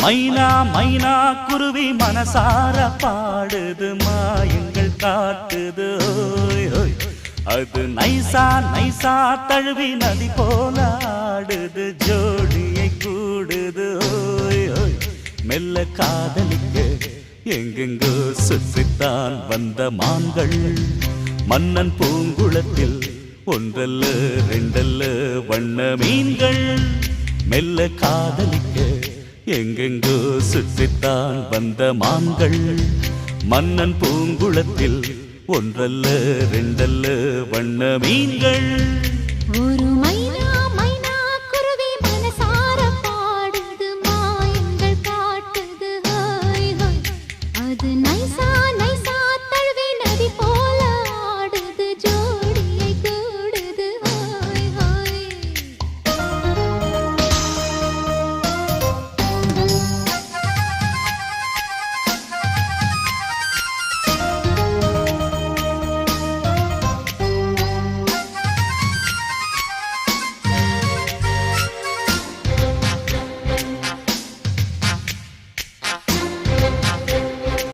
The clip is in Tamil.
மைனா மைனா குருவி மனசார பாடுது மாயங்கள் காட்டுது ஓய் ஓய். அது நைசா நைசா தழுவி நதி போல ஆடுது ஜோடியை கூடுது ஓய் ஓய். மெல்ல காதலிக்க எங்கெங்கோ சுற்றித்தான் வந்த மான்கள் மன்னன் பூங்குளத்தில் ஒன்றல்ல ரெண்டல்ல வண்ண மீன்கள். மெல்ல காதலிக்க எங்கெங்கோ சுற்றித்தான் வந்த மான்கள் மன்னன் பூங்குளத்தில் ஒன்றல்ல ரெண்டல்ல வண்ண மீன்கள். ஒரு மைனா மைனா குருவி மனசார பாடுது மாயங்கள் காட்டுது ஹோய் ஹோய். அது நைசா நைசா தழுவி நதி போ